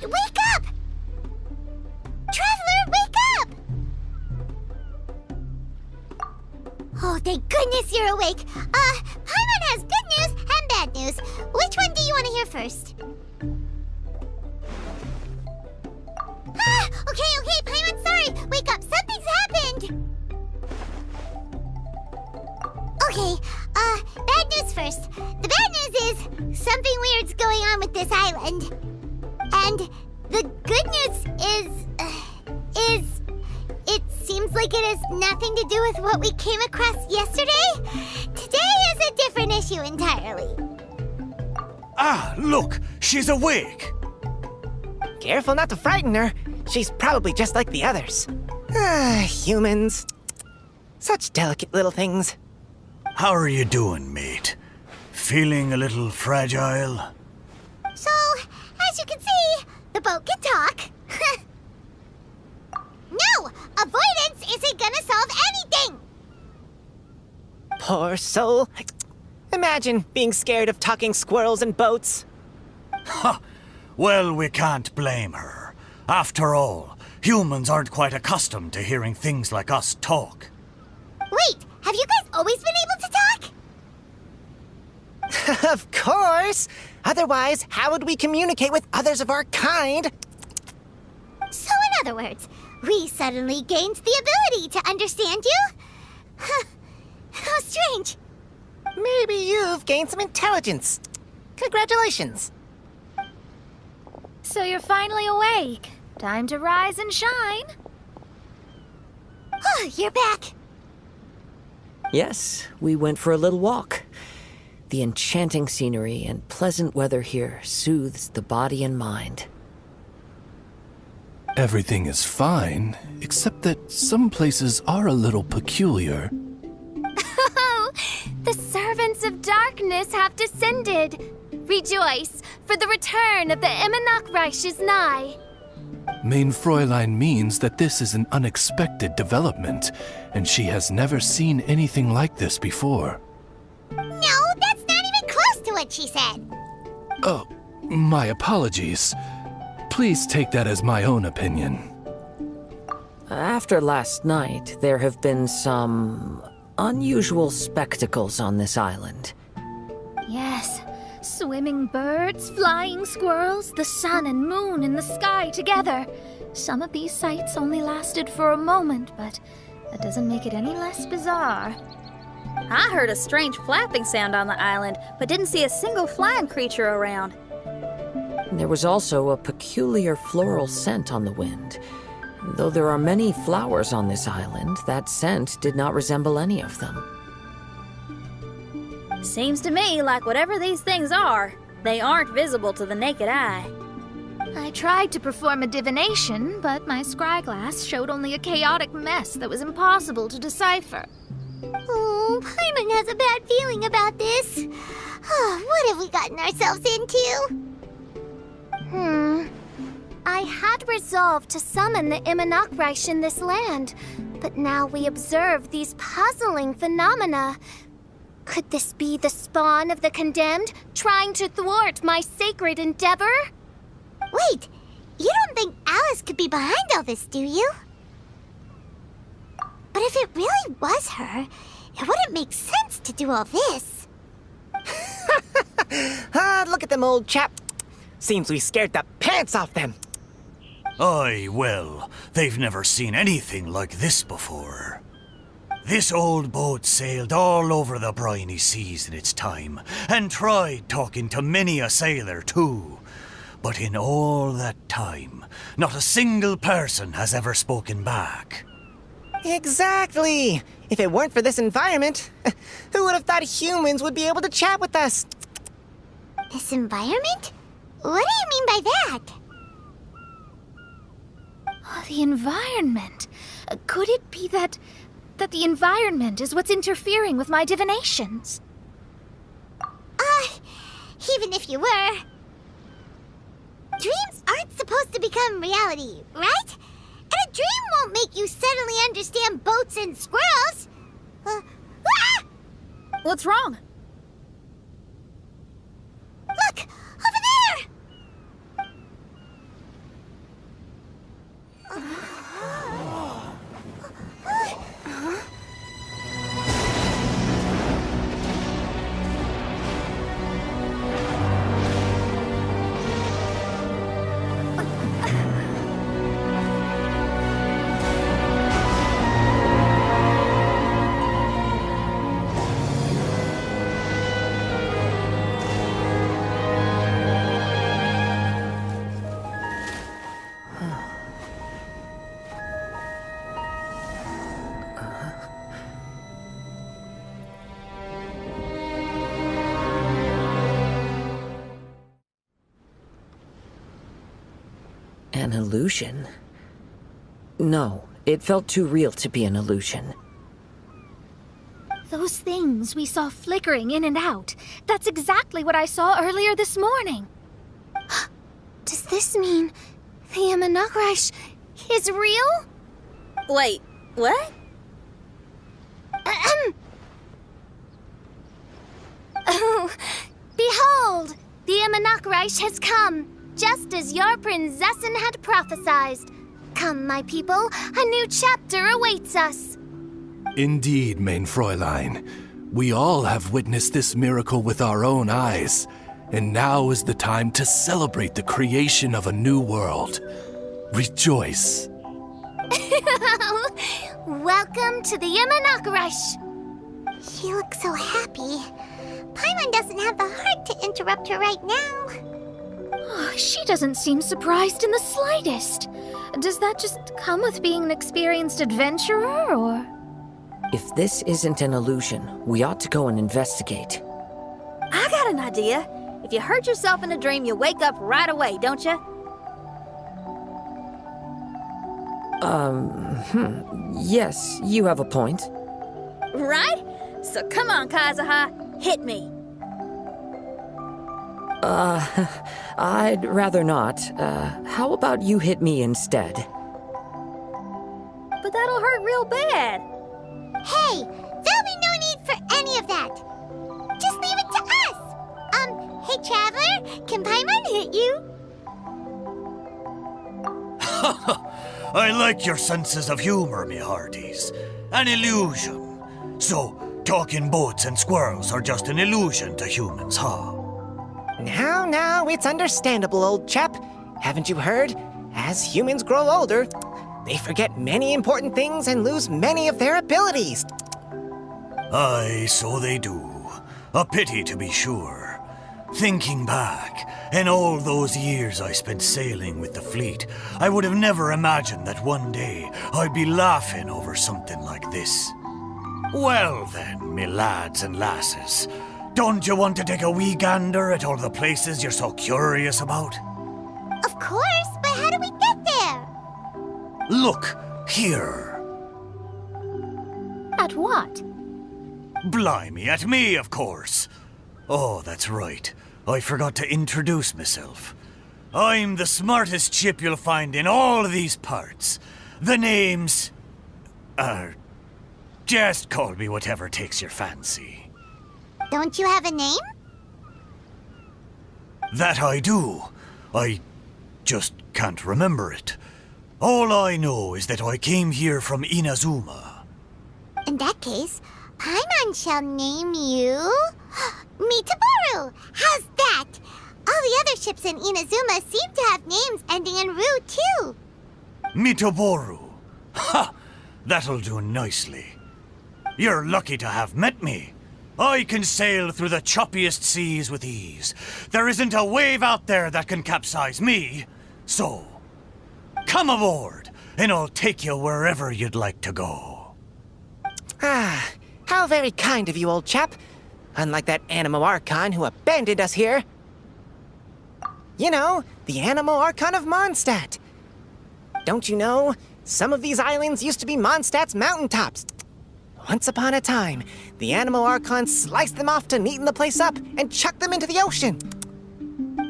wake up! Traveler, wake up! Oh, thank goodness you're awake. Paimon has good news and bad news. Which one do you want to hear first? Okay, Paimon, sorry. Wake up, something's happened. Okay, bad news first. The bad news is something weird's going on with this island. And the good news is it seems like it has nothing to do with what we came across yesterday. Today is a different issue entirely. Ah, look, she's awake. Careful not to frighten her. She's probably just like the others. Humans. Such delicate little things. How are you doing, mate? Feeling a little fragile? So, as you can see, the boat can talk. No! Avoidance isn't gonna solve anything! Poor soul. Imagine being scared of talking squirrels and boats. Ha! Well, we can't blame her. After all, humans aren't quite accustomed to hearing things like us talk. Wait, have you guys always been able to talk? Of course! Otherwise, how would we communicate with others of our kind? So in other words, we suddenly gained the ability to understand you? Huh. How strange. Maybe you've gained some intelligence. Congratulations. So you're finally awake. Time to rise and shine. Oh, you're back. Yes, we went for a little walk. The enchanting scenery and pleasant weather here soothes the body and mind. Everything is fine, except that some places are a little peculiar. Oh, the servants of darkness have descended. Rejoice, for the return of the Reich is nigh. Mein Fräulein means that this is an unexpected development, and she has never seen anything like this before. No, that's not even close to what she said. Oh, my apologies. Please take that as my own opinion. After last night, there have been some unusual spectacles on this island. Yes, swimming birds, flying squirrels, the sun and moon in the sky together. Some of these sights only lasted for a moment, but that doesn't make it any less bizarre. I heard a strange flapping sound on the island, but didn't see a single flying creature around. There was also a peculiar floral scent on the wind. Though there are many flowers on this island, that scent did not resemble any of them. Seems to me like whatever these things are, they aren't visible to the naked eye. I tried to perform a divination, but my scryglass showed only a chaotic mess that was impossible to decipher. Oh, Paimon has a bad feeling about this. What have we gotten ourselves into? I had resolved to summon the Reich in this land, but now we observe these puzzling phenomena. Could this be the spawn of the condemned, trying to thwart my sacred endeavor? Wait, you don't think Alice could be behind all this, do you? But if it really was her, it wouldn't make sense to do all this. Look at them, old chap. Seems we scared the pants off them. Aye, well, they've never seen anything like this before. This old boat sailed all over the briny seas in its time, and tried talking to many a sailor too. But in all that time, not a single person has ever spoken back. Exactly. If it weren't for this environment, who would have thought humans would be able to chat with us? This environment? What do you mean by that? Oh, the environment. Could it be that the environment is what's interfering with my divinations? Even if you were... Dreams aren't supposed to become reality, right? And a dream won't make you suddenly understand boats and squirrels. What's wrong? Look! Over there! An illusion? No, it felt too real to be an illusion. Those things we saw flickering in and out, that's exactly what I saw earlier this morning. Does this mean the Imanakrai is real? Wait, what? Oh, behold! The Imanakrai has come, just as your Prinzessin had prophesied. Come, my people, a new chapter awaits us. Indeed, mein Fräulein. We all have witnessed this miracle with our own eyes, and now is the time to celebrate the creation of a new world. Rejoice. Welcome to the Imanakrai. She looks so happy. Paimon doesn't have the heart to interrupt her right now. She doesn't seem surprised in the slightest. Does that just come with being an experienced adventurer, or...? If this isn't an illusion, we ought to go and investigate. I got an idea. If you hurt yourself in a dream, you wake up right away, don't you? Yes, you have a point. Right? So come on, Kazuha, hit me. I'd rather not. How about you hit me instead? But that'll hurt real bad. Hey, there'll be no need for any of that. Just leave it to us. Hey, Traveler, can Paimon hit you? I like your senses of humor, me hearties. An illusion. So, talking boats and squirrels are just an illusion to humans, huh? Now, it's understandable, old chap. Haven't you heard? As humans grow older, they forget many important things and lose many of their abilities. Aye, so they do. A pity to be sure. Thinking back, in all those years I spent sailing with the fleet, I would have never imagined that one day I'd be laughing over something like this. Well then, me lads and lasses, don't you want to take a wee gander at all the places you're so curious about? Of course, but how do we get there? Look, here. At what? Blimey, at me, of course. Oh, that's right. I forgot to introduce myself. I'm the smartest chip you'll find in all these parts. The name's... just call me whatever takes your fancy. Don't you have a name? That I do. I just can't remember it. All I know is that I came here from Inazuma. In that case, Paimon shall name you... Mitaboru! How's that? All the other ships in Inazuma seem to have names ending in Ru, too. Mitaboru. Ha! That'll do nicely. You're lucky to have met me. I can sail through the choppiest seas with ease. There isn't a wave out there that can capsize me. So, come aboard, and I'll take you wherever you'd like to go. Ah, how very kind of you, old chap. Unlike that Animo Archon who abandoned us here. You know, the Animo Archon of Mondstadt. Don't you know, some of these islands used to be Mondstadt's mountaintops. Once upon a time, the Animo Archon sliced them off to neaten the place up and chucked them into the ocean.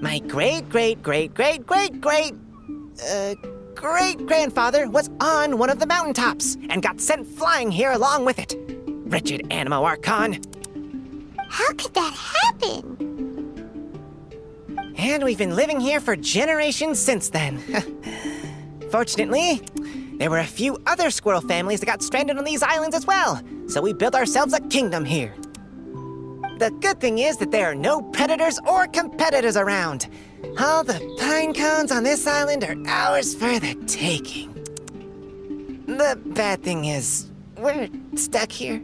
My great-grandfather was on one of the mountaintops and got sent flying here along with it. Wretched Animo Archon. How could that happen? And we've been living here for generations since then. Fortunately, there were a few other squirrel families that got stranded on these islands as well, so we built ourselves a kingdom here. The good thing is that there are no predators or competitors around. All the pine cones on this island are ours for the taking. The bad thing is, we're stuck here.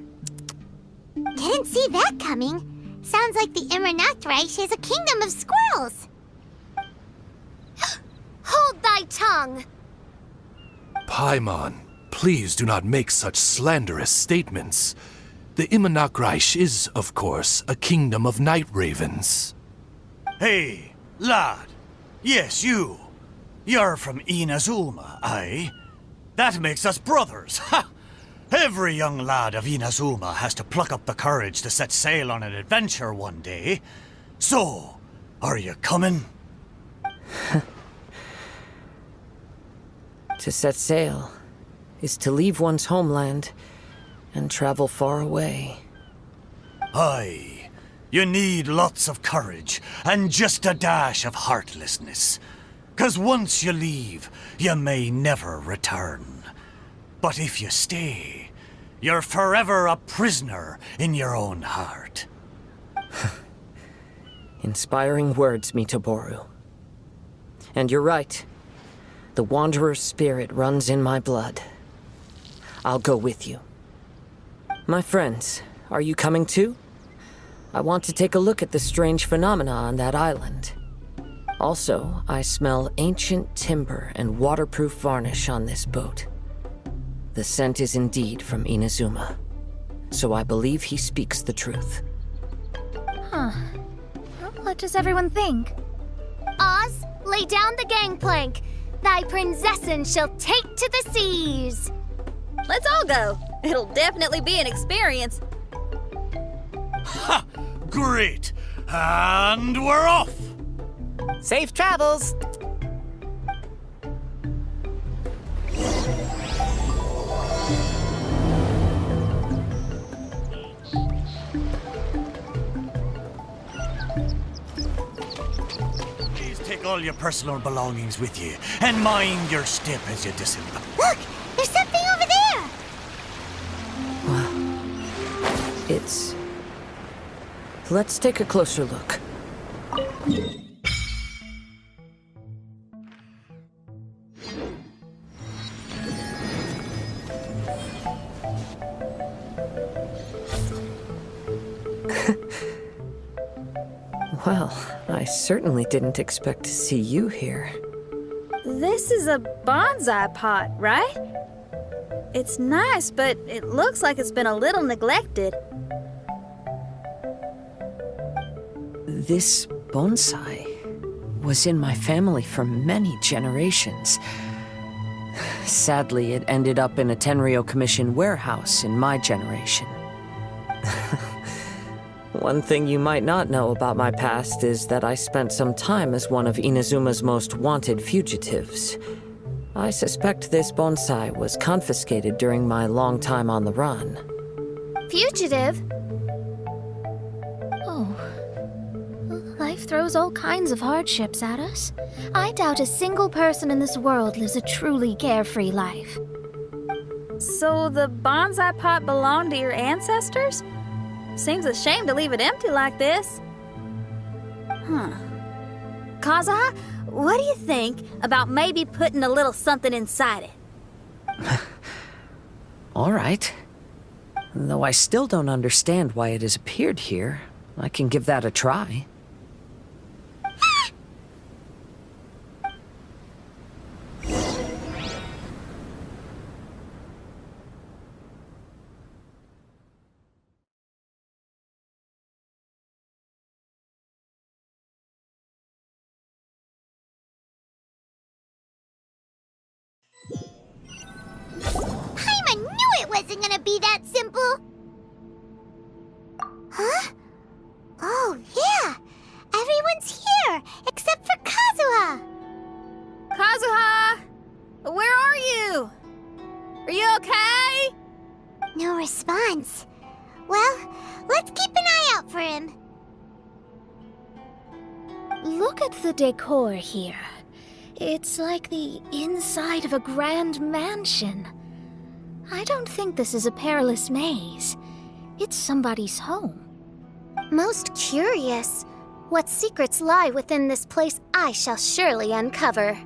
Didn't see that coming. Sounds like the Imanakrai is a kingdom of squirrels. Hold thy tongue! Paimon, please do not make such slanderous statements. The Imanakrai is, of course, a kingdom of night ravens. Hey, lad. Yes, you. You're from Inazuma, aye? That makes us brothers, ha! Every young lad of Inazuma has to pluck up the courage to set sail on an adventure one day. So, are you coming? To set sail is to leave one's homeland and travel far away. Aye. You need lots of courage and just a dash of heartlessness. 'Cause once you leave, you may never return. But if you stay, you're forever a prisoner in your own heart. Inspiring words, Mitoboru. And you're right. The Wanderer's spirit runs in my blood. I'll go with you. My friends, are you coming too? I want to take a look at the strange phenomena on that island. Also, I smell ancient timber and waterproof varnish on this boat. The scent is indeed from Inazuma, so I believe he speaks the truth. Huh. What does everyone think? Oz, lay down the gangplank. Thy princessin shall take to the seas. Let's all go. It'll definitely be an experience. Ha! Great! And we're off! Safe travels! Please take all your personal belongings with you, and mind your step as you disembark. Look! There's something over there! It's... Let's take a closer look. Well, I certainly didn't expect to see you here. This is a bonsai pot, right? It's nice, but it looks like it's been a little neglected. This bonsai was in my family for many generations. Sadly, it ended up in a Tenryo Commission warehouse in my generation. One thing you might not know about my past is that I spent some time as one of Inazuma's most wanted fugitives. I suspect this bonsai was confiscated during my long time on the run. Fugitive? Oh. Life throws all kinds of hardships at us. I doubt a single person in this world lives a truly carefree life. So the bonsai pot belonged to your ancestors? Seems a shame to leave it empty like this. Huh. Kazuha, what do you think about maybe putting a little something inside it? All right. Though I still don't understand why it has appeared here, I can give that a try. I knew it wasn't gonna be that simple! Huh? Oh, yeah! Everyone's here, except for Kazuha! Kazuha! Where are you? Are you okay? No response. Well, let's keep an eye out for him. Look at the decor here. It's like the inside of a grand mansion. I don't think this is a perilous maze. It's somebody's home. Most curious. What secrets lie within this place I shall surely uncover.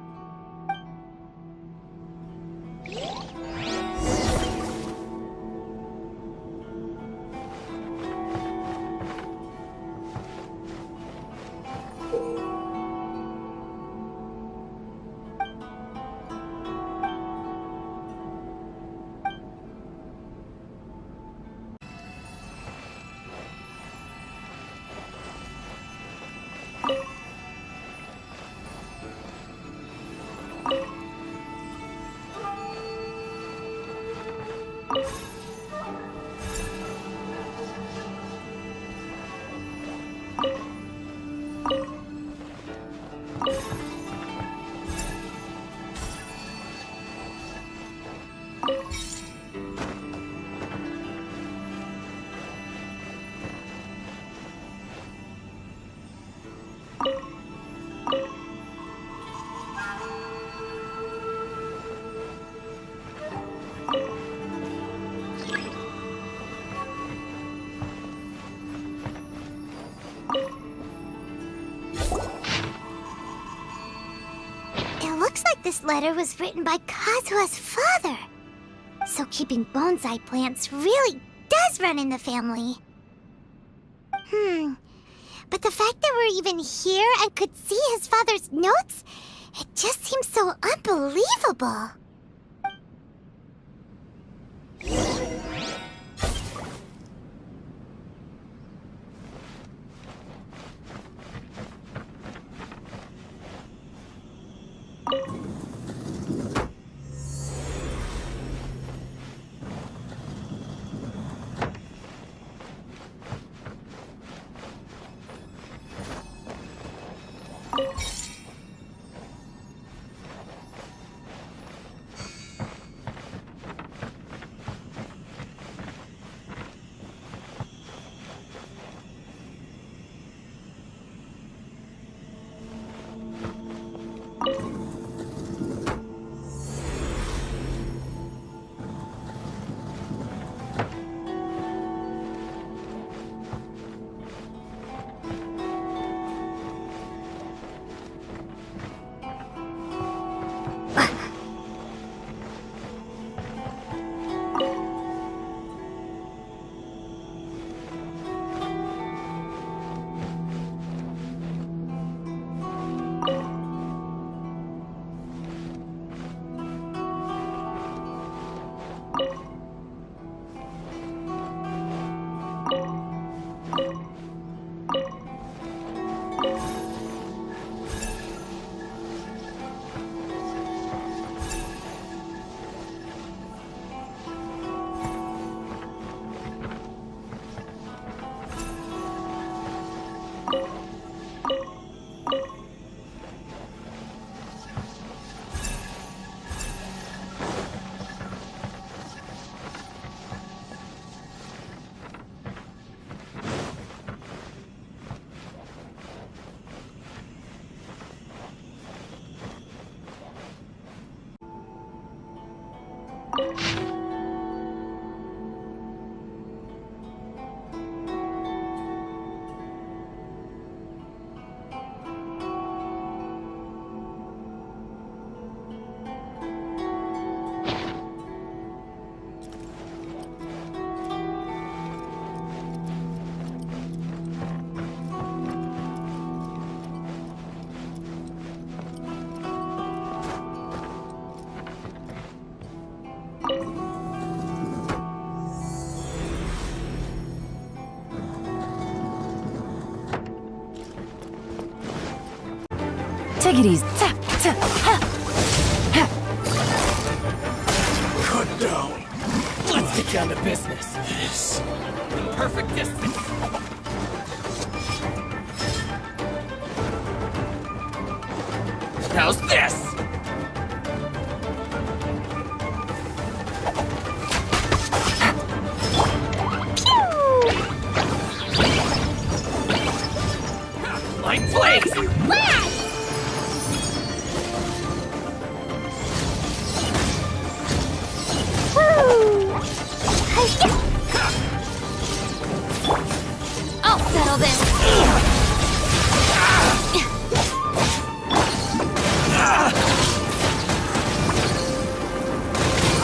This letter was written by Kazuha's father. So keeping bonsai plants really does run in the family. But the fact that we're even here and could see his father's notes, it just seems so unbelievable. Take it easy. Tap, tap, ha. Cut down. Let's get down to business. Yes. In perfect distance. How's this? Light blaze! I'll settle this.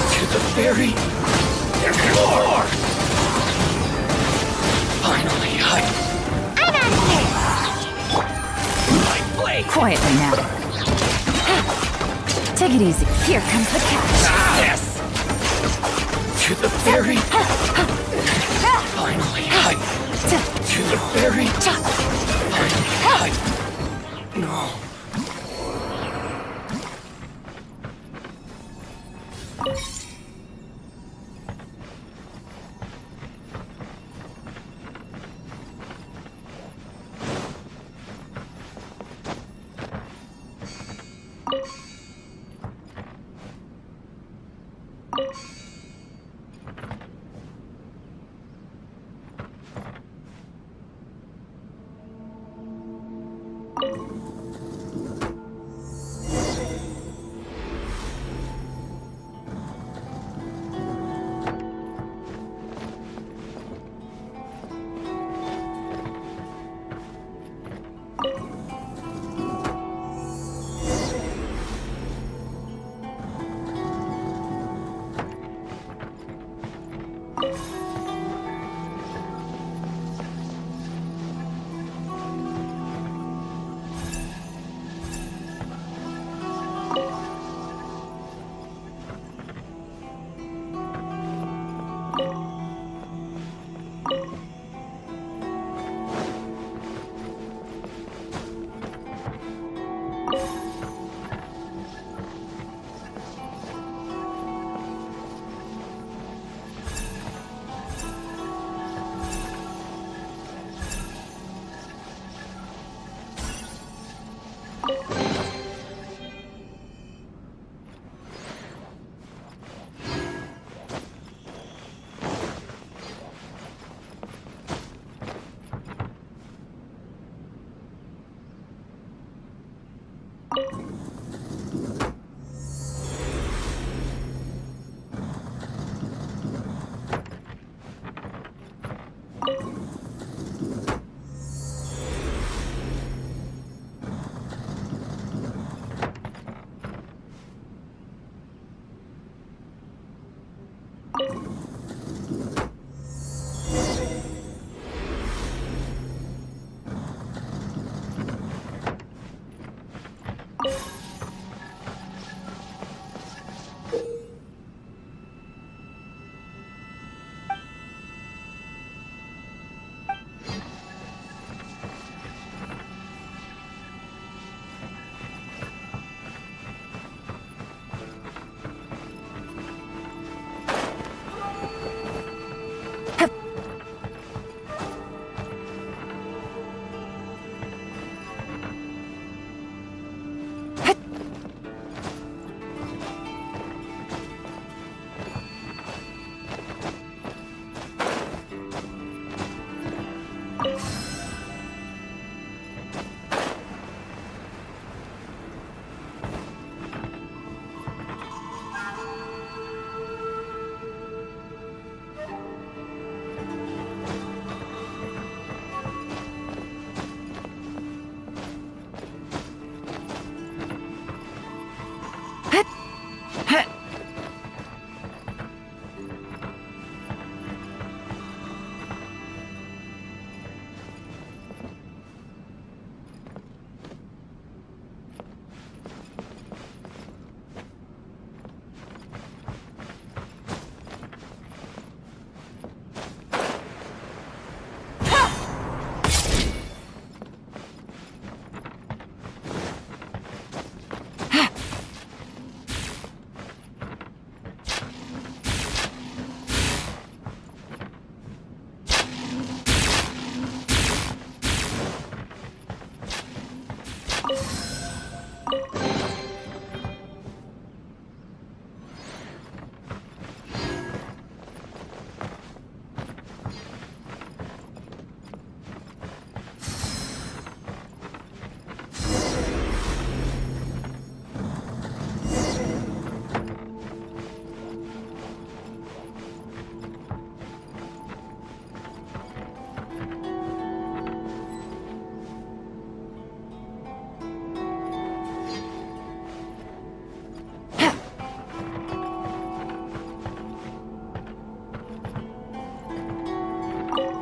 To the ferry. There's more. Finally, I'm out of here. Light blade. Quietly now. Take it easy. Here comes the catch. Yes. To the ferry. Finally, to the ferry. Finally, no.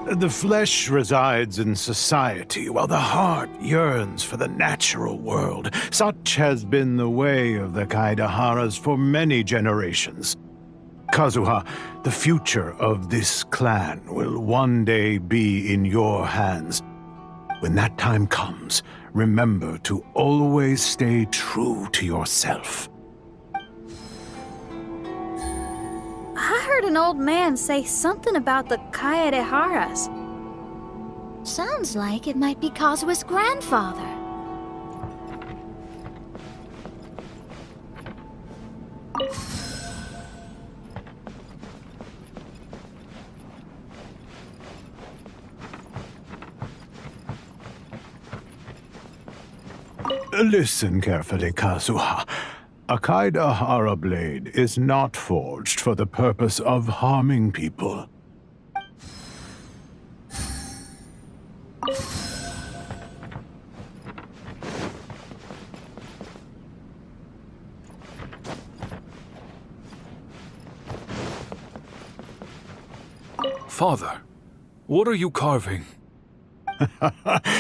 The flesh resides in society, while the heart yearns for the natural world. Such has been the way of the Kaedeharas for many generations. Kazuha, the future of this clan will one day be in your hands. When that time comes, remember to always stay true to yourself. I heard an old man say something about the Kaedeharas. Sounds like it might be Kazuha's grandfather. Listen carefully, Kazuha. A Kaedehara blade is not forged for the purpose of harming people. Father, what are you carving?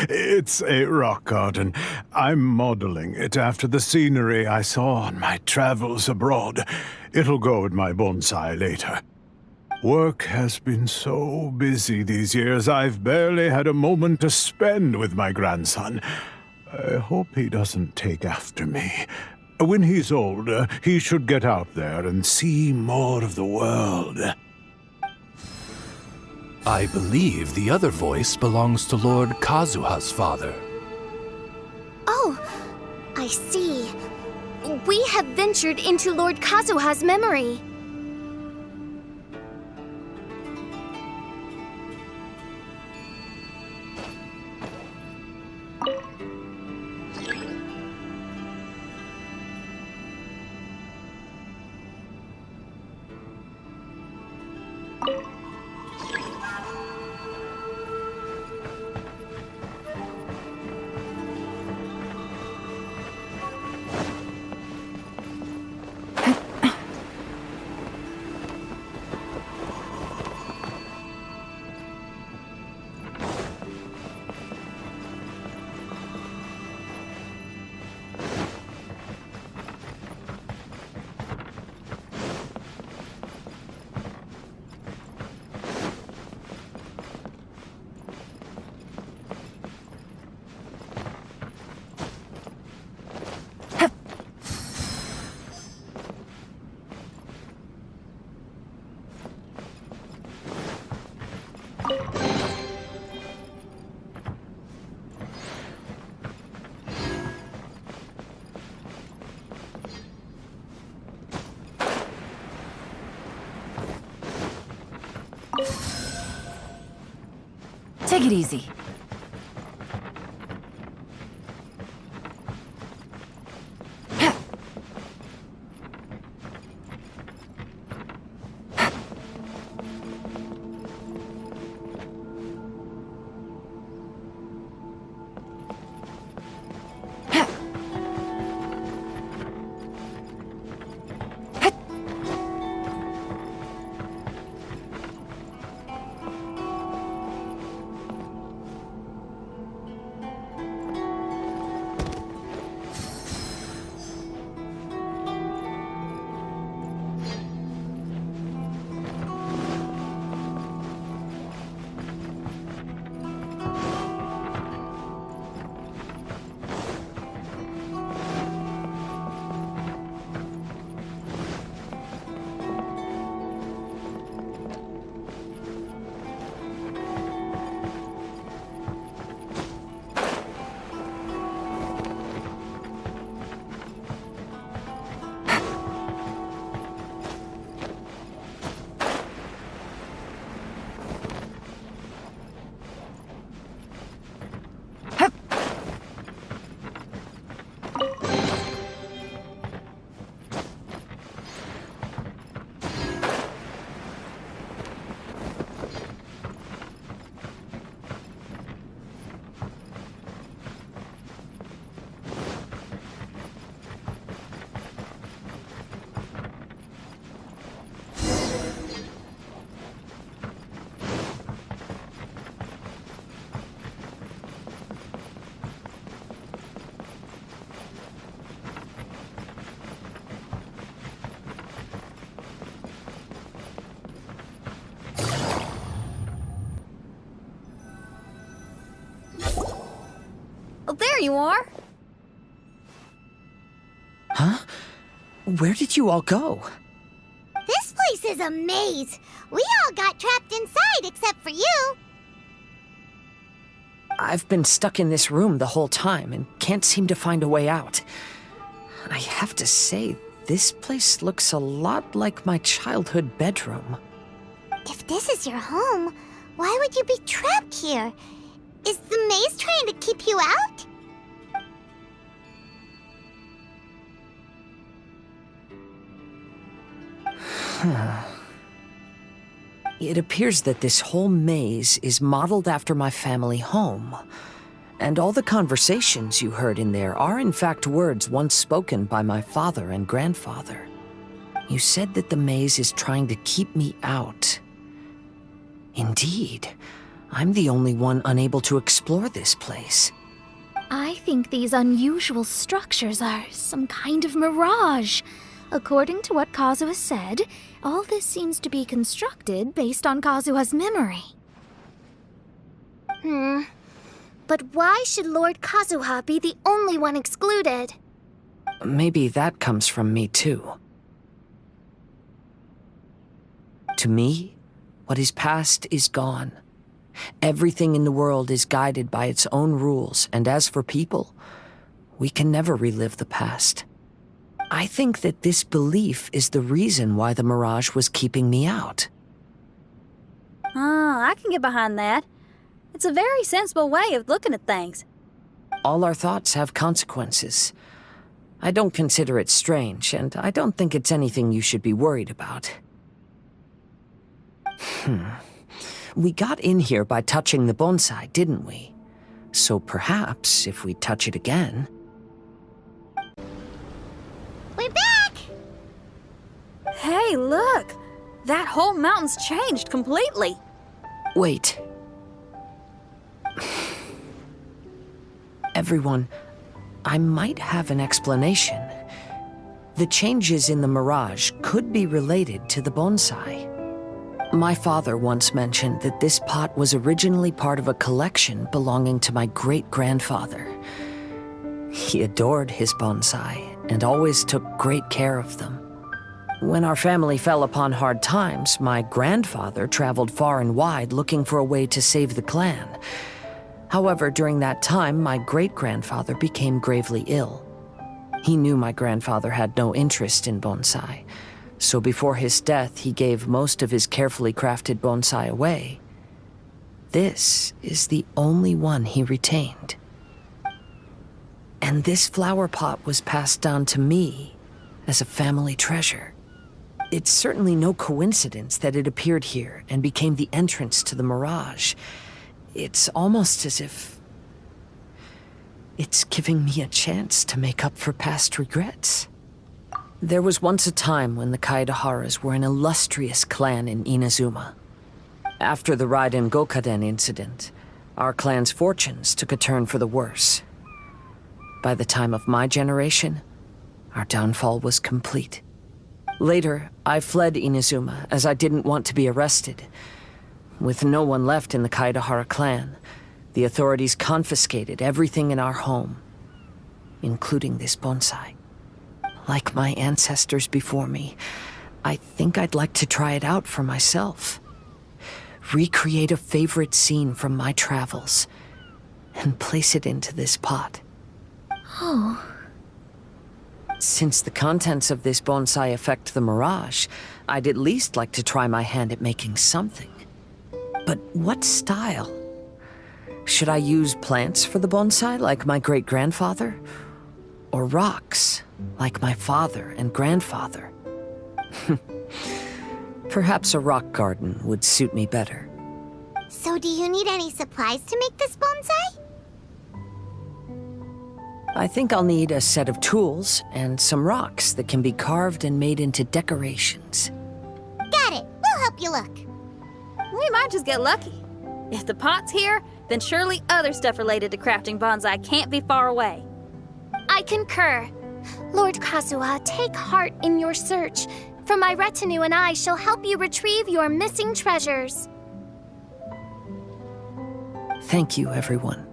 It's a rock garden. I'm modeling it after the scenery I saw on my travels abroad. It'll go in my bonsai later. Work has been so busy these years, I've barely had a moment to spend with my grandson. I hope he doesn't take after me. When he's older, he should get out there and see more of the world. I believe the other voice belongs to Lord Kazuha's father. Oh, I see. We have ventured into Lord Kazuha's memory. Take it easy. Oh, there you are. Huh? Where did you all go? This place is a maze. We all got trapped inside except for you. I've been stuck in this room the whole time and can't seem to find a way out. I have to say, this place looks a lot like my childhood bedroom. If this is your home, why would you be trapped here? Is the maze trying to keep you out? It appears that this whole maze is modeled after my family home. And all the conversations you heard in there are in fact words once spoken by my father and grandfather. You said that the maze is trying to keep me out. Indeed, I'm the only one unable to explore this place. I think these unusual structures are some kind of mirage. According to what Kazuha said, all this seems to be constructed based on Kazuha's memory. But why should Lord Kazuha be the only one excluded? Maybe that comes from me too. To me, what is past is gone. Everything in the world is guided by its own rules, and as for people, we can never relive the past. I think that this belief is the reason why the mirage was keeping me out. I can get behind that. It's a very sensible way of looking at things. All our thoughts have consequences. I don't consider it strange, and I don't think it's anything you should be worried about. We got in here by touching the bonsai, didn't we? So perhaps, if we touch it again... We're back! Hey, look! That whole mountain's changed completely. Wait. Everyone, I might have an explanation. The changes in the mirage could be related to the bonsai. My father once mentioned that this pot was originally part of a collection belonging to my great-grandfather. He adored his bonsai and always took great care of them. When our family fell upon hard times, my grandfather traveled far and wide looking for a way to save the clan. However, during that time, my great-grandfather became gravely ill. He knew my grandfather had no interest in bonsai, so before his death, he gave most of his carefully crafted bonsai away. This is the only one he retained. And this flower pot was passed down to me as a family treasure. It's certainly no coincidence that it appeared here and became the entrance to the mirage. It's almost as if it's giving me a chance to make up for past regrets. There was once a time when the Kaedeharas were an illustrious clan in Inazuma. After the Raiden Gokaden incident, our clan's fortunes took a turn for the worse. By the time of my generation, our downfall was complete. Later, I fled Inazuma as I didn't want to be arrested. With no one left in the Kaedehara clan, the authorities confiscated everything in our home, including this bonsai. Like my ancestors before me, I think I'd like to try it out for myself. Recreate a favorite scene from my travels, and place it into this pot. Oh. Since the contents of this bonsai affect the mirage, I'd at least like to try my hand at making something. But what style? Should I use plants for the bonsai, like my great-grandfather? Or rocks, like my father and grandfather? Perhaps a rock garden would suit me better. So do you need any supplies to make this bonsai? I think I'll need a set of tools and some rocks that can be carved and made into decorations. Got it. We'll help you look. We might just get lucky. If the pot's here, then surely other stuff related to crafting bonsai can't be far away. I concur. Lord Kazuha, take heart in your search, for my retinue and I shall help you retrieve your missing treasures. Thank you, everyone.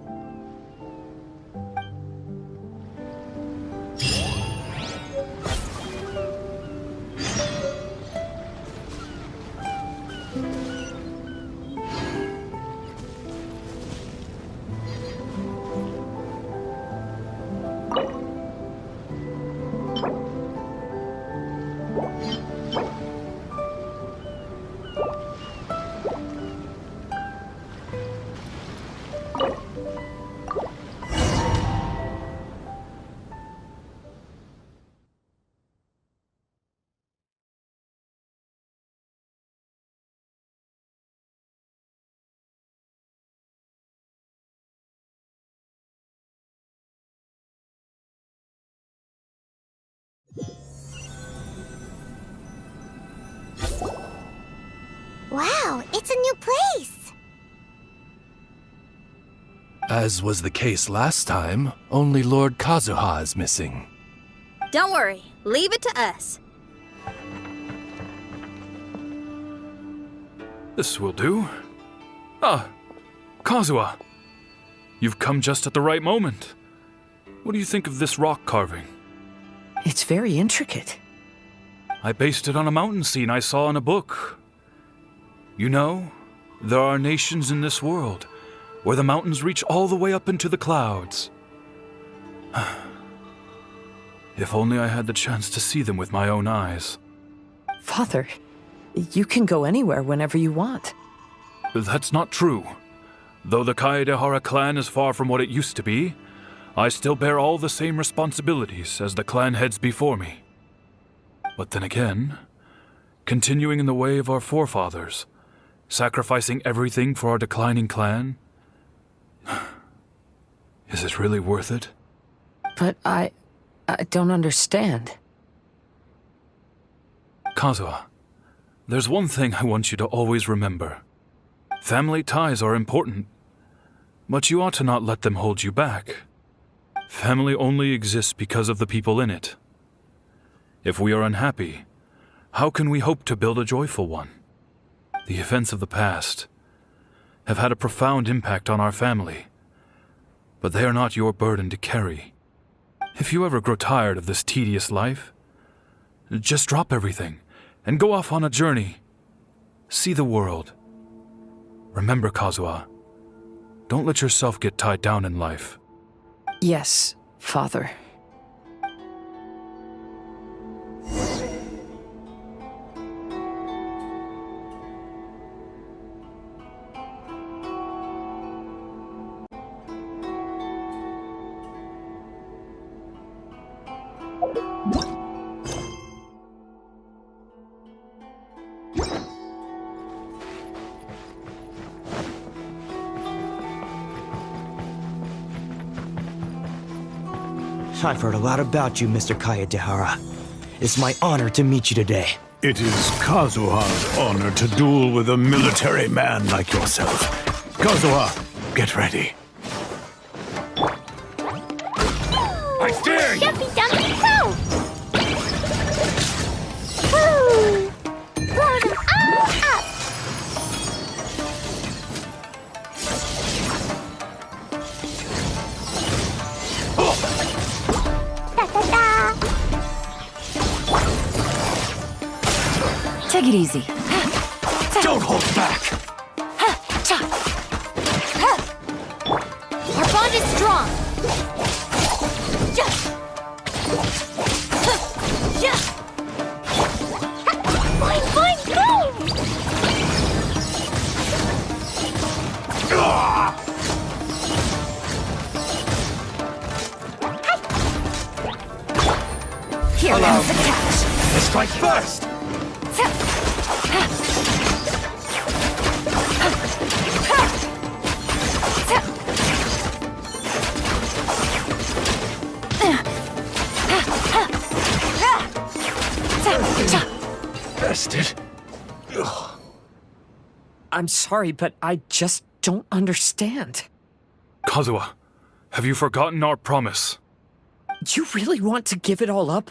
Wow, it's a new place! As was the case last time, only Lord Kazuha is missing. Don't worry, leave it to us. This will do. Ah, Kazuha. You've come just at the right moment. What do you think of this rock carving? It's very intricate. I based it on a mountain scene I saw in a book. You know, there are nations in this world where the mountains reach all the way up into the clouds. If only I had the chance to see them with my own eyes. Father, you can go anywhere whenever you want. That's not true. Though the Kaedehara clan is far from what it used to be, I still bear all the same responsibilities as the clan heads before me. But then again, continuing in the way of our forefathers, sacrificing everything for our declining clan, is it really worth it? But I don't understand. Kazuha, there's one thing I want you to always remember. Family ties are important, but you ought to not let them hold you back. Family only exists because of the people in it. If we are unhappy, how can we hope to build a joyful one? The events of the past have had a profound impact on our family, but they are not your burden to carry. If you ever grow tired of this tedious life, just drop everything and go off on a journey. See the world. Remember, Kazuha, don't let yourself get tied down in life. Yes, Father. I've heard a lot about you, Mr. Kaedehara. It's my honor to meet you today. It is Kazuha's honor to duel with a military man like yourself. Kazuha, get ready. I dare you! Jumpy dumpy go! Woo! Blow them all up! Da-da-da! Take it easy. Don't hold back! Our bond is strong. Boing, boing, boom! Here comes the catch. Strike first! Bested. I'm sorry, but I just don't understand. Kazuha, have you forgotten our promise? You really want to give it all up?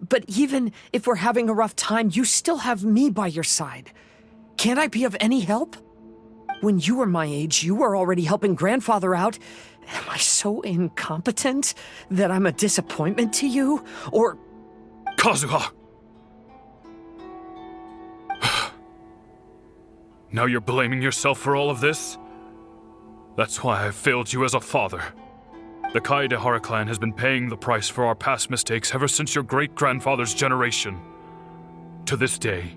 But even if we're having a rough time, you still have me by your side. Can't I be of any help? When you were my age, you were already helping grandfather out. Am I so incompetent that I'm a disappointment to you? Or... Kazuha! Now you're blaming yourself for all of this? That's why I failed you as a father. The Kaedehara clan has been paying the price for our past mistakes ever since your great-grandfather's generation. To this day,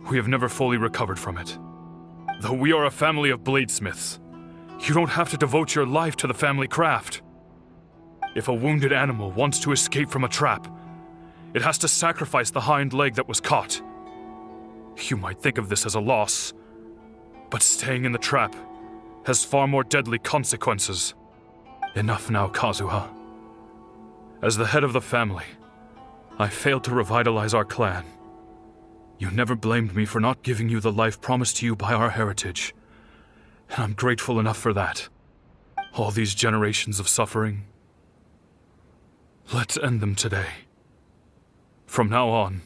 we have never fully recovered from it. Though we are a family of bladesmiths, you don't have to devote your life to the family craft. If a wounded animal wants to escape from a trap, it has to sacrifice the hind leg that was caught. You might think of this as a loss, but staying in the trap has far more deadly consequences. Enough now, Kazuha. As the head of the family, I failed to revitalize our clan. You never blamed me for not giving you the life promised to you by our heritage, and I'm grateful enough for that. All these generations of suffering, let's end them today. From now on,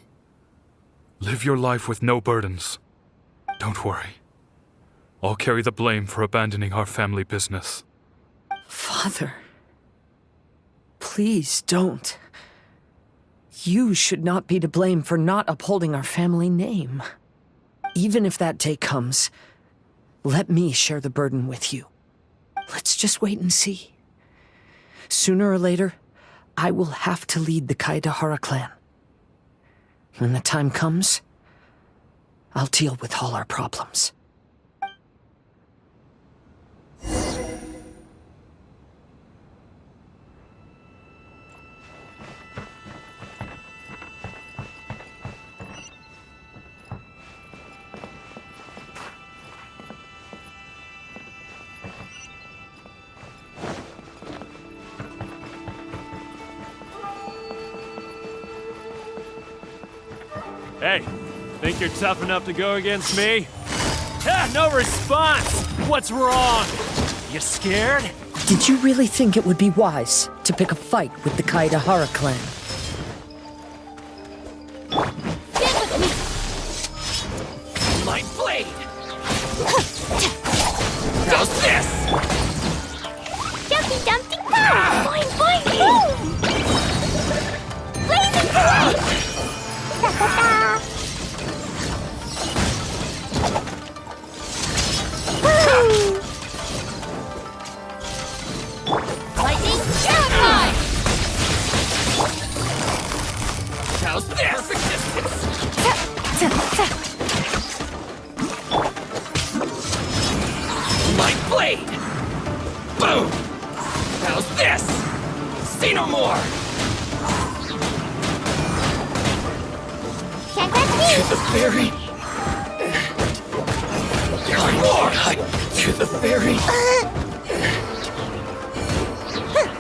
live your life with no burdens. Don't worry. I'll carry the blame for abandoning our family business. Father, please don't. You should not be to blame for not upholding our family name. Even if that day comes, let me share the burden with you. Let's just wait and see. Sooner or later, I will have to lead the Kaedehara clan. When the time comes, I'll deal with all our problems. Hey, think you're tough enough to go against me? Ah, no response! What's wrong? You scared? Did you really think it would be wise to pick a fight with the Kaedehara clan? Get with me! My blade! How's this? Jumpy dumpty go! Boing, boing, boom! Blazing blade! Da-da-da! Woo! Lightning terrified! How's this? My blade! more! Can't grab me! To the ferry! There's more! To the ferry!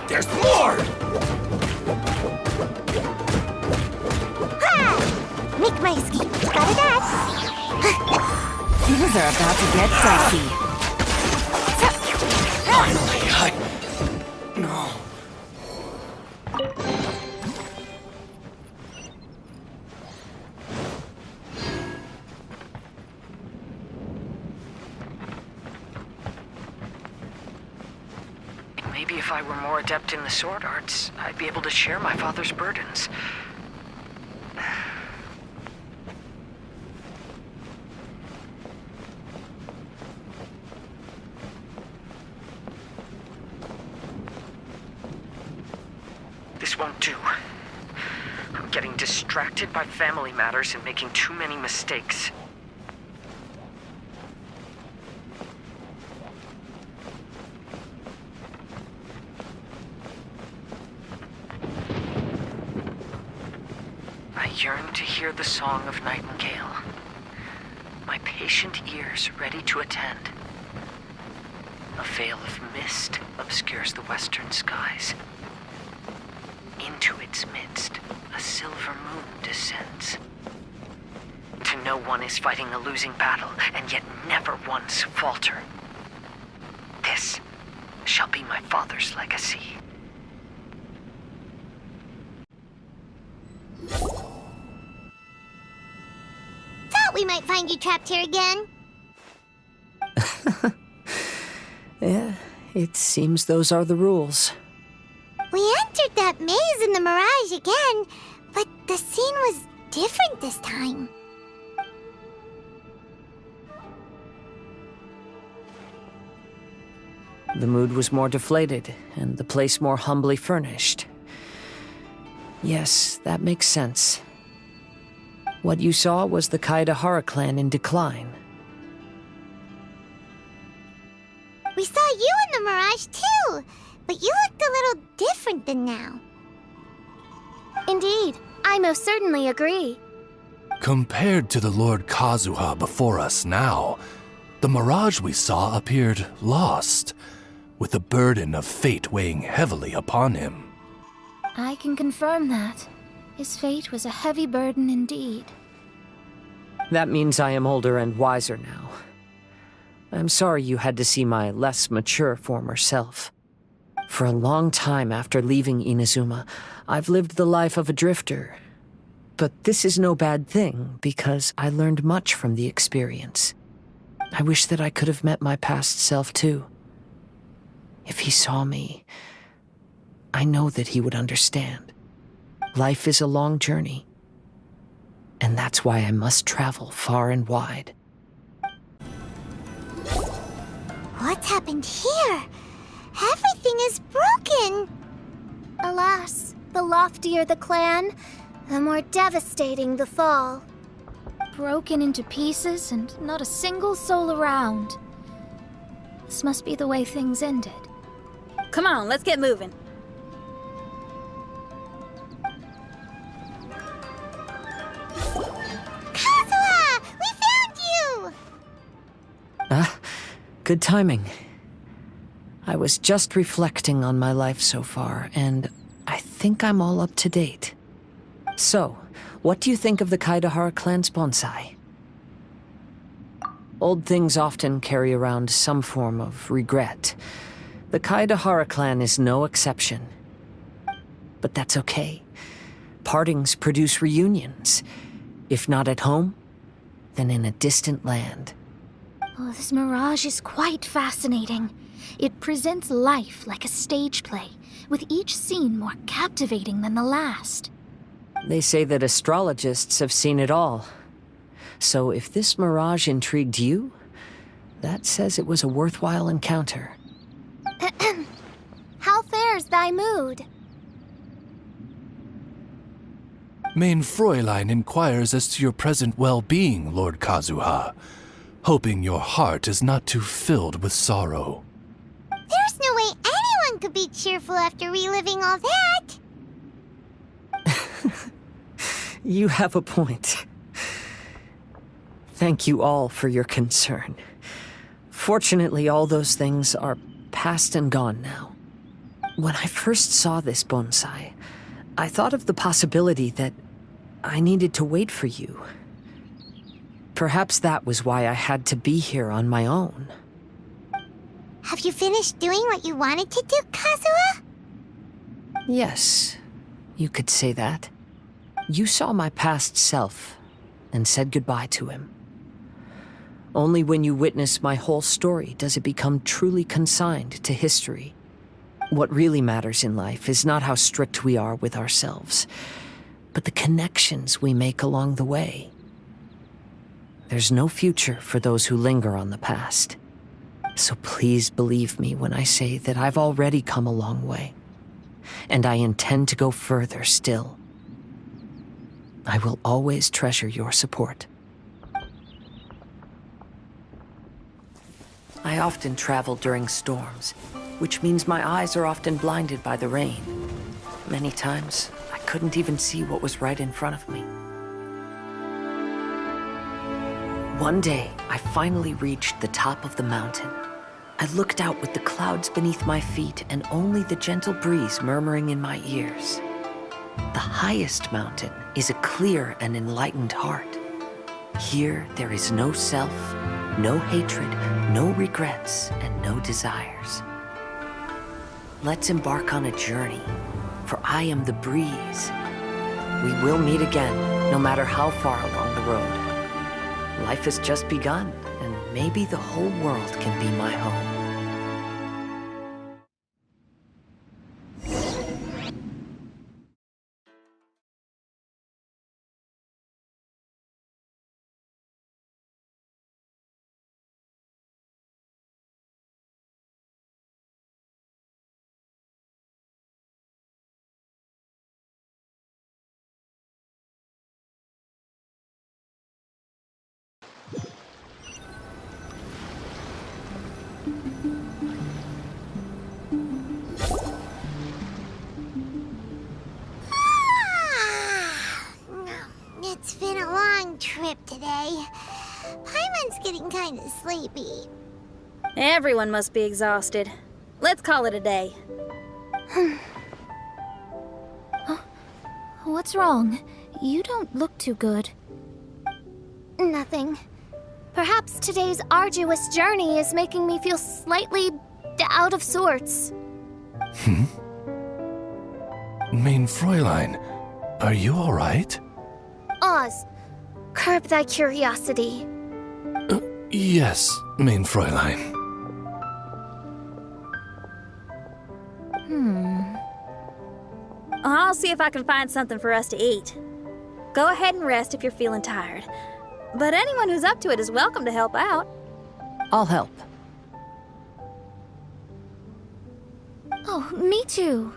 There's more! Ha! Make my escape. Got it, Dad. Things are about to get saucy. Finally, no. Maybe if I were more adept in the sword arts, I'd be able to share my father's burdens. This won't do. I'm getting distracted by family matters and making too many mistakes. I yearn to hear the song of nightingale. My patient ears ready to attend. A veil of mist obscures the western skies. Into its midst, a silver moon descends. To know one is fighting a losing battle, and yet never once falter. This shall be my father's legacy. Thought we might find you trapped here again. Yeah, it seems those are the rules. We entered that maze in the mirage again, but the scene was different this time. The mood was more deflated, and the place more humbly furnished. Yes, that makes sense. What you saw was the Kaideharoi clan in decline. We saw you in the mirage too, but you looked a little different than now. Indeed, I most certainly agree. Compared to the Lord Kazuha before us now, the mirage we saw appeared lost, with the burden of fate weighing heavily upon him. I can confirm that. His fate was a heavy burden indeed. That means I am older and wiser now. I'm sorry you had to see my less mature former self. For a long time after leaving Inazuma, I've lived the life of a drifter. But this is no bad thing, because I learned much from the experience. I wish that I could have met my past self too. If he saw me, I know that he would understand. Life is a long journey, and that's why I must travel far and wide. What's happened here? Everything is broken. Alas, the loftier the clan, the more devastating the fall. Broken into pieces and not a single soul around. This must be the way things ended. Come on, let's get moving. Kazuha! We found you! Good timing. I was just reflecting on my life so far, and I think I'm all up to date. So, what do you think of the Kaideharoi clan's bonsai? Old things often carry around some form of regret. The Kaideharoi clan is no exception. But that's okay. Partings produce reunions. If not at home, then in a distant land. Oh, this mirage is quite fascinating. It presents life like a stage play, with each scene more captivating than the last. They say that astrologists have seen it all. So if this mirage intrigued you, that says it was a worthwhile encounter. How fares thy mood? Mein Fräulein inquires as to your present well-being, Lord Kazuha, hoping your heart is not too filled with sorrow. There's no way anyone could be cheerful after reliving all that. You have a point. Thank you all for your concern. Fortunately, all those things are past and gone now. When I first saw this bonsai, I thought of the possibility that I needed to wait for you. Perhaps that was why I had to be here on my own. Have you finished doing what you wanted to do, Kazuha? Yes, you could say that. You saw my past self and said goodbye to him. Only when you witness my whole story does it become truly consigned to history. What really matters in life is not how strict we are with ourselves, but the connections we make along the way. There's no future for those who linger on the past. So please believe me when I say that I've already come a long way, and I intend to go further still. I will always treasure your support. I often travel during storms, which means my eyes are often blinded by the rain. Many times, I couldn't even see what was right in front of me. One day, I finally reached the top of the mountain. I looked out with the clouds beneath my feet and only the gentle breeze murmuring in my ears. The highest mountain is a clear and enlightened heart. Here, there is no self, no hatred, no regrets, and no desires. Let's embark on a journey, for I am the breeze. We will meet again, no matter how far along the road. Life has just begun, and maybe the whole world can be my home. It's been a long trip today. Paimon's getting kind of sleepy. Everyone must be exhausted. Let's call it a day. What's wrong? You don't look too good. Nothing. Perhaps today's arduous journey is making me feel slightly out of sorts. Mein Fräulein, are you all right? Oz, curb thy curiosity. Yes, mein Fräulein. I'll see if I can find something for us to eat. Go ahead and rest if you're feeling tired. But anyone who's up to it is welcome to help out. I'll help. Oh, me too.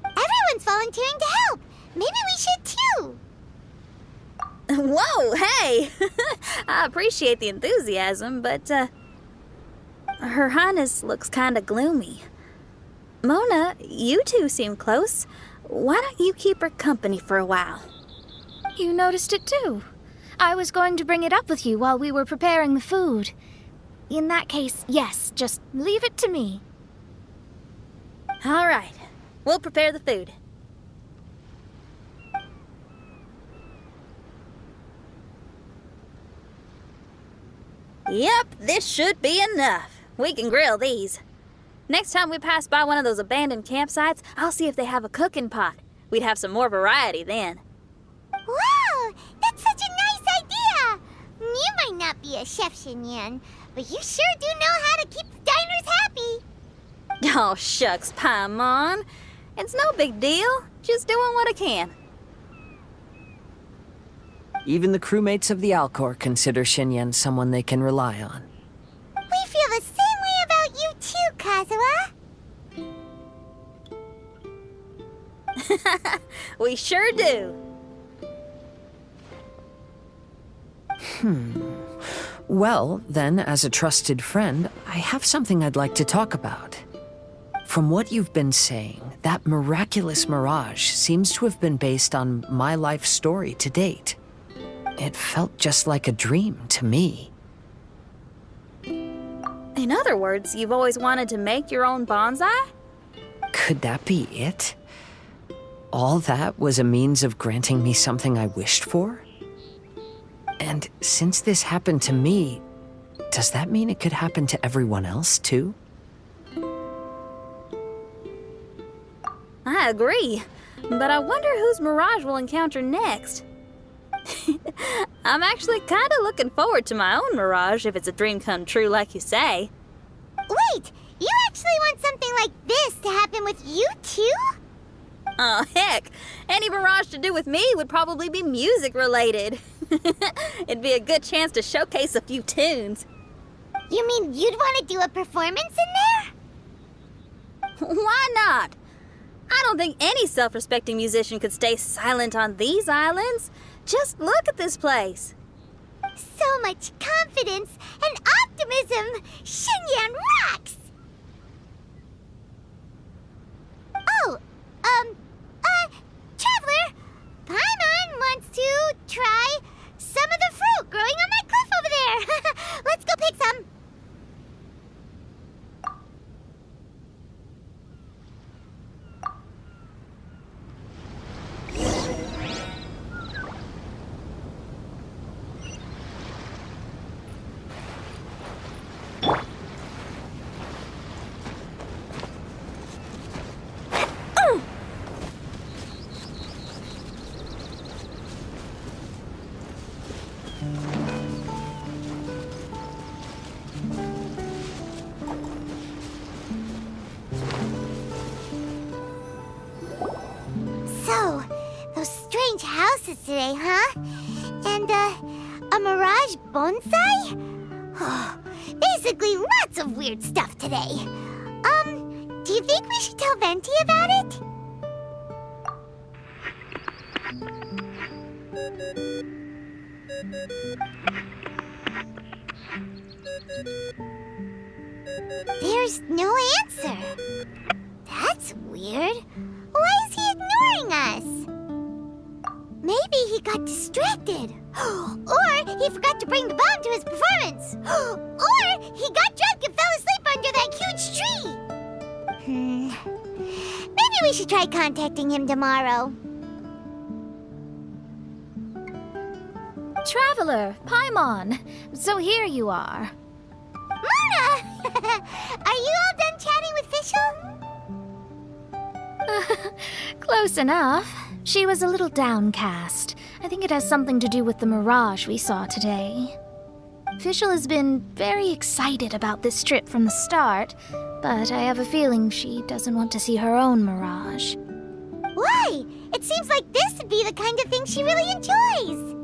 Everyone's volunteering to help. Maybe we should too. Whoa, hey! I appreciate the enthusiasm, but, Her Highness looks kinda gloomy. Mona, you two seem close. Why don't you keep her company for a while? You noticed it too. I was going to bring it up with you while we were preparing the food. In that case, yes, just leave it to me. All right, we'll prepare the food. Yep, this should be enough. We can grill these. Next time we pass by one of those abandoned campsites, I'll see if they have a cooking pot. We'd have some more variety then. Wow, that's such a nice idea. You might not be a chef, Shinyan, but you sure do know how to keep the diners happy. Oh, shucks, Paimon. It's no big deal. Just doing what I can. Even the crewmates of the Alcor consider Shinyan someone they can rely on. We feel the same way about you too, Kazuha. We sure do. Well, then, as a trusted friend, I have something I'd like to talk about. From what you've been saying, That miraculous mirage seems to have been based on my life story to date. It felt just like a dream to me. In other words, you've always wanted to make your own bonsai? Could that be it? All that was a means of granting me something I wished for? And since this happened to me, does that mean it could happen to everyone else too? I agree, but I wonder whose mirage we'll encounter next. I'm actually kind of looking forward to my own mirage if it's a dream come true like you say. Wait, you actually want something like this to happen with you too? Oh, heck. Any mirage to do with me would probably be music related. It'd be a good chance to showcase a few tunes. You mean you'd want to do a performance in there? Why not? I don't think any self-respecting musician could stay silent on these islands. Just look at this place. So much confidence and optimism! Xinyan rocks! Oh, Traveler, Paimon wants to try some of the fruit growing on that cliff over there. Let's go pick some. So, those strange houses today, huh? And, a mirage bonsai? Oh, basically lots of weird stuff today. Do you think we should tell Venti about it? There's no answer. That's weird. Why is he ignoring us? Maybe he got distracted. Or he forgot to bring the bomb to his performance. Or he got drunk and fell asleep under that huge tree. Maybe we should try contacting him tomorrow. Traveler, Paimon. So here you are. Mona! Are you all done chatting with Fischl? Close enough. She was a little downcast. I think it has something to do with the mirage we saw today. Fischl has been very excited about this trip from the start, but I have a feeling she doesn't want to see her own mirage. Why? It seems like this would be the kind of thing she really enjoys.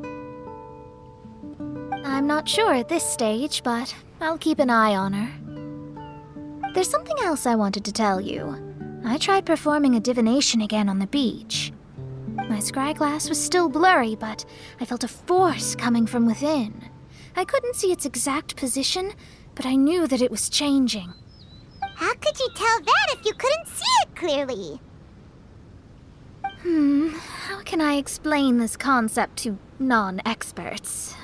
I'm not sure at this stage, but I'll keep an eye on her. There's something else I wanted to tell you. I tried performing a divination again on the beach. My scryglass was still blurry, but I felt a force coming from within. I couldn't see its exact position, but I knew that it was changing. How could you tell that if you couldn't see it clearly? How can I explain this concept to non-experts?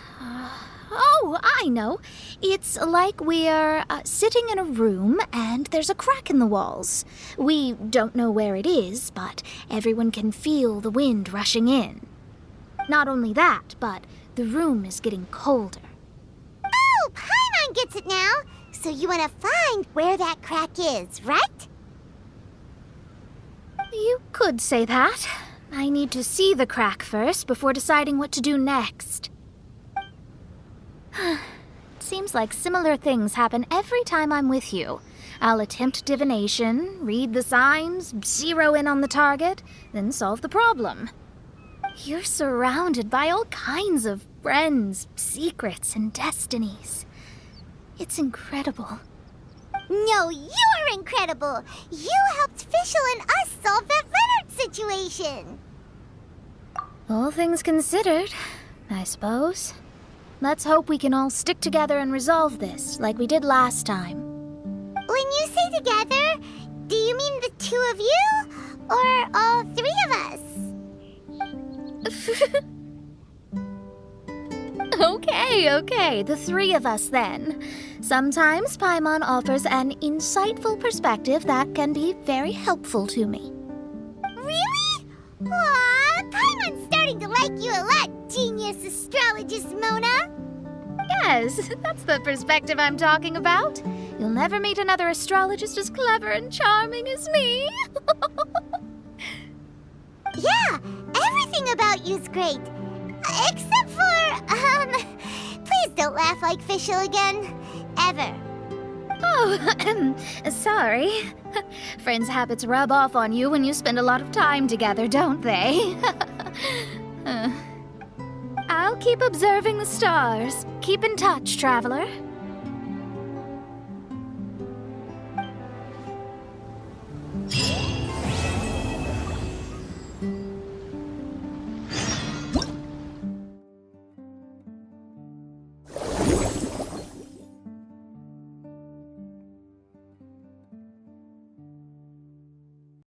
Oh, I know. It's like we're sitting in a room and there's a crack in the walls. We don't know where it is, but everyone can feel the wind rushing in. Not only that, but the room is getting colder. Oh, Paimon gets it now. So you want to find where that crack is, right? You could say that. I need to see the crack first before deciding what to do next. Seems like similar things happen every time I'm with you. I'll attempt divination, read the signs, zero in on the target, then solve the problem. You're surrounded by all kinds of friends, secrets, and destinies. It's incredible. No, you're incredible! You helped Fischl and us solve that Leonard situation! All things considered, I suppose. Let's hope we can all stick together and resolve this, like we did last time. When you say together, do you mean the two of you? Or all three of us? Okay, the three of us then. Sometimes Paimon offers an insightful perspective that can be very helpful to me. Really? Aw, Paimon's starting to like you a lot, genius astrologist Mona. Yes, that's the perspective I'm talking about. You'll never meet another astrologist as clever and charming as me. Yeah, everything about you's great. Except for, please don't laugh like Fischl again. Ever. Oh, sorry. Friends' habits rub off on you when you spend a lot of time together, don't they? I'll keep observing the stars. Keep in touch, traveler.